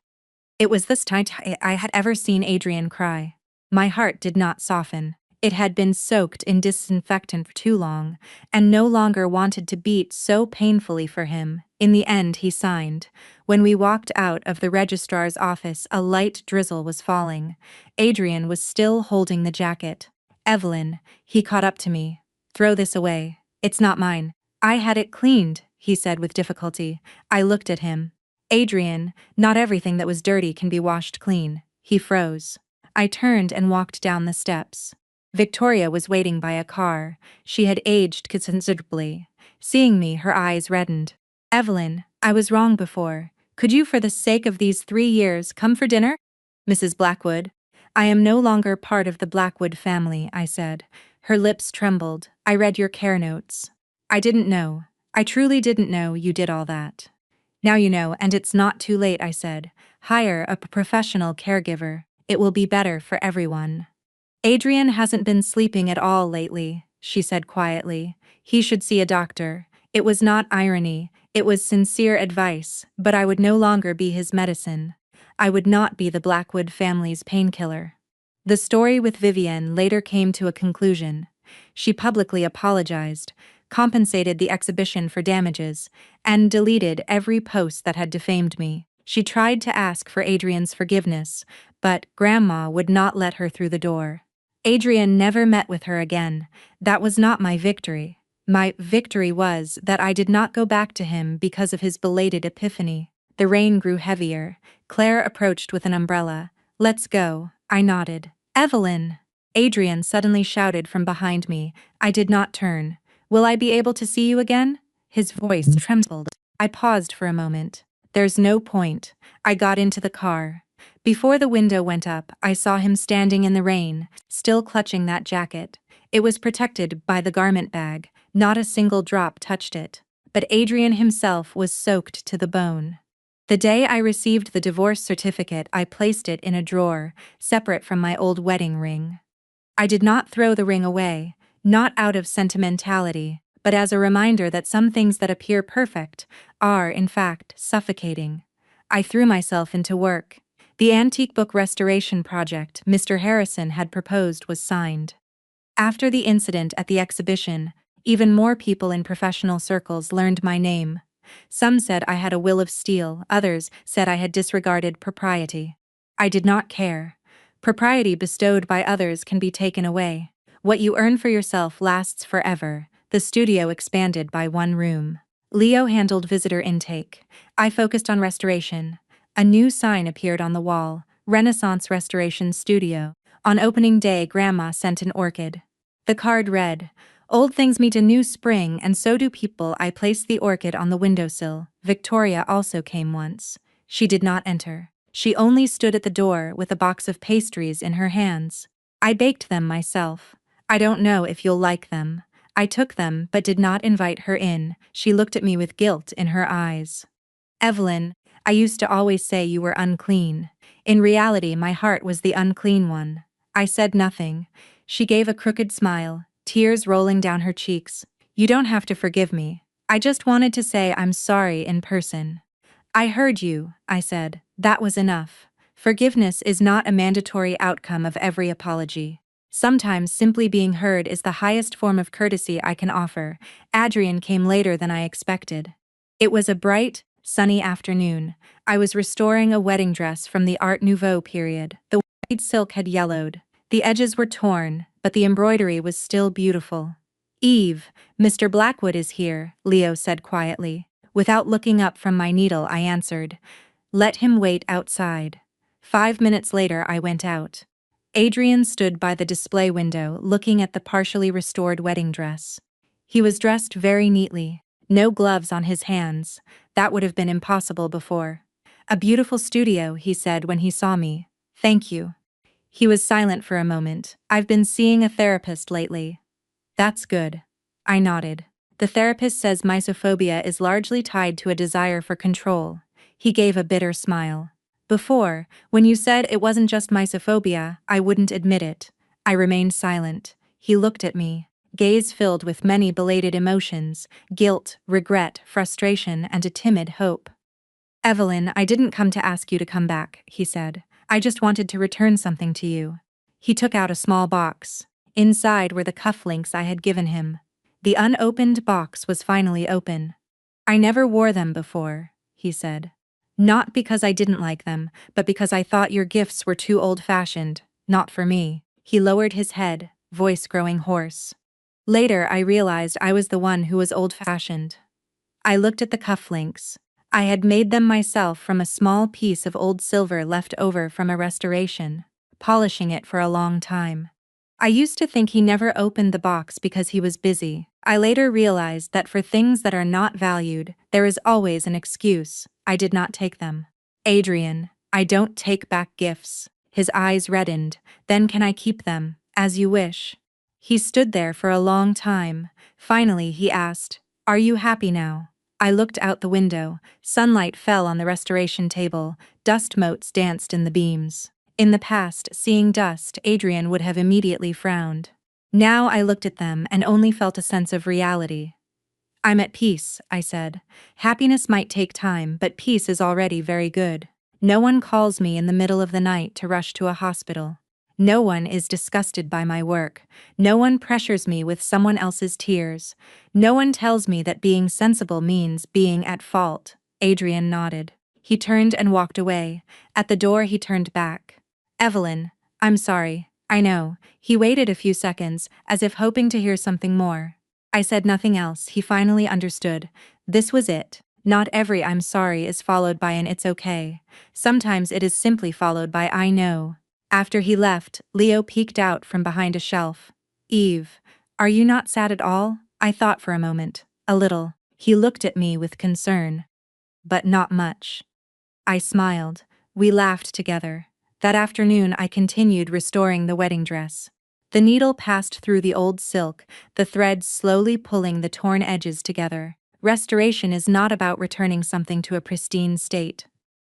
It was this time I had ever seen Adrian cry. My heart did not soften. It had been soaked in disinfectant for too long, and no longer wanted to beat so painfully for him. In the end, he signed. When we walked out of the registrar's office, a light drizzle was falling. Adrian was still holding the jacket. Evelyn, he caught up to me. Throw this away. It's not mine. I had it cleaned, he said with difficulty. I looked at him. Adrian, not everything that was dirty can be washed clean. He froze. I turned and walked down the steps. Victoria was waiting by a car. She had aged considerably. Seeing me, her eyes reddened. Evelyn, I was wrong before. Could you, for the sake of these 3 years, come for dinner? Mrs. Blackwood. I am no longer part of the Blackwood family, I said. Her lips trembled. I read your care notes. I didn't know. I truly didn't know you did all that. Now you know, and it's not too late, I said. Hire a professional caregiver. It will be better for everyone. Adrian hasn't been sleeping at all lately, she said quietly. He should see a doctor. It was not irony, it was sincere advice, but I would no longer be his medicine. I would not be the Blackwood family's painkiller. The story with Vivian later came to a conclusion. She publicly apologized, compensated the exhibition for damages, and deleted every post that had defamed me. She tried to ask for Adrian's forgiveness, but Grandma would not let her through the door. Adrian never met with her again. That was not my victory. My victory was that I did not go back to him because of his belated epiphany. The rain grew heavier. Claire approached with an umbrella. Let's go. I nodded. Evelyn! Adrian suddenly shouted from behind me. I did not turn. Will I be able to see you again? His voice trembled. I paused for a moment. There's no point. I got into the car. Before the window went up, I saw him standing in the rain, still clutching that jacket. It was protected by the garment bag. Not a single drop touched it. But Adrian himself was soaked to the bone. The day I received the divorce certificate, I placed it in a drawer, separate from my old wedding ring. I did not throw the ring away, not out of sentimentality, but as a reminder that some things that appear perfect are, in fact, suffocating. I threw myself into work. The antique book restoration project Mr. Harrison had proposed was signed. After the incident at the exhibition, even more people in professional circles learned my name. Some said I had a will of steel, others said I had disregarded propriety. I did not care. Propriety bestowed by others can be taken away. What you earn for yourself lasts forever. The studio expanded by 1 room. Leo handled visitor intake. I focused on restoration. A new sign appeared on the wall, Renaissance Restoration Studio. On opening day, Grandma sent an orchid. The card read, Old things meet a new spring, and so do people. I placed the orchid on the windowsill. Victoria also came once. She did not enter. She only stood at the door with a box of pastries in her hands. I baked them myself. I don't know if you'll like them. I took them but did not invite her in. She looked at me with guilt in her eyes. Evelyn, I used to always say you were unclean. In reality, my heart was the unclean one. I said nothing. She gave a crooked smile, tears rolling down her cheeks. You don't have to forgive me. I just wanted to say I'm sorry in person. I heard you, I said. That was enough. Forgiveness is not a mandatory outcome of every apology. Sometimes simply being heard is the highest form of courtesy I can offer. Adrian came later than I expected. It was a bright, sunny afternoon. I was restoring a wedding dress from the Art Nouveau period. The white silk had yellowed. The edges were torn, but the embroidery was still beautiful. Eve, Mr. Blackwood is here, Leo said quietly. Without looking up from my needle, I answered, "Let him wait outside." 5 minutes later, I went out. Adrian stood by the display window, looking at the partially restored wedding dress. He was dressed very neatly. No gloves on his hands. That would have been impossible before. "A beautiful studio," he said when he saw me. "Thank you." He was silent for a moment. "I've been seeing a therapist lately." "That's good." I nodded. "The therapist says misophobia is largely tied to a desire for control." He gave a bitter smile. "Before, when you said it wasn't just misophobia, I wouldn't admit it." I remained silent. He looked at me, gaze filled with many belated emotions: guilt, regret, frustration, and a timid hope. "Evelyn, I didn't come to ask you to come back," he said. "I just wanted to return something to you." He took out a small box. Inside were the cufflinks I had given him. The unopened box was finally open. "I never wore them before," he said. "Not because I didn't like them, but because I thought your gifts were too old-fashioned. Not for me." He lowered his head, voice growing hoarse. Later, I realized I was the one who was old-fashioned. I looked at the cufflinks. I had made them myself from a small piece of old silver left over from a restoration, polishing it for a long time. I used to think he never opened the box because he was busy. I later realized that for things that are not valued, there is always an excuse. I did not take them. "Adrian, I don't take back gifts." His eyes reddened. "Then can I keep them?" "As you wish." He stood there for a long time. Finally, he asked, "Are you happy now?" I looked out the window. Sunlight fell on the restoration table. Dust motes danced in the beams. In the past, seeing dust, Adrian would have immediately frowned. Now I looked at them and only felt a sense of reality. "I'm at peace," I said. "Happiness might take time, but peace is already very good. No one calls me in the middle of the night to rush to a hospital. No one is disgusted by my work. No one pressures me with someone else's tears. No one tells me that being sensible means being at fault." Adrian nodded. He turned and walked away. At the door, he turned back. "Evelyn, I'm sorry." "I know." He waited a few seconds, as if hoping to hear something more. I said nothing else. He finally understood. This was it. Not every "I'm sorry" is followed by an "it's okay." Sometimes it is simply followed by "I know." After he left, Leo peeked out from behind a shelf. "Eve, are you not sad at all?" I thought for a moment. "A little." He looked at me with concern. "But not much." I smiled. We laughed together. That afternoon I continued restoring the wedding dress. The needle passed through the old silk, the threads slowly pulling the torn edges together. Restoration is not about returning something to a pristine state.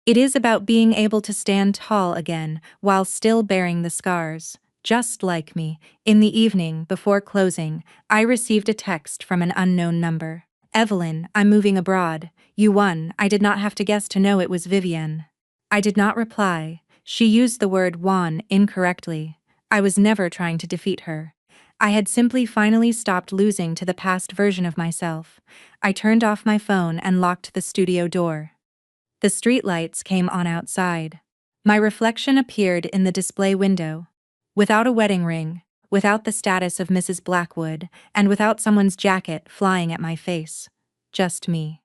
It is about being able to stand tall again while still bearing the scars. Just like me, in the evening before closing, I received a text from an unknown number. "Evelyn, I'm moving abroad. You won." I did not have to guess to know it was Vivienne. I did not reply. She used the word "won" incorrectly. I was never trying to defeat her. I had simply finally stopped losing to the past version of myself. I turned off my phone and locked the studio door. The streetlights came on outside. My reflection appeared in the display window. Without a wedding ring, without the status of Mrs. Blackwood, and without someone's jacket flying at my face. Just me.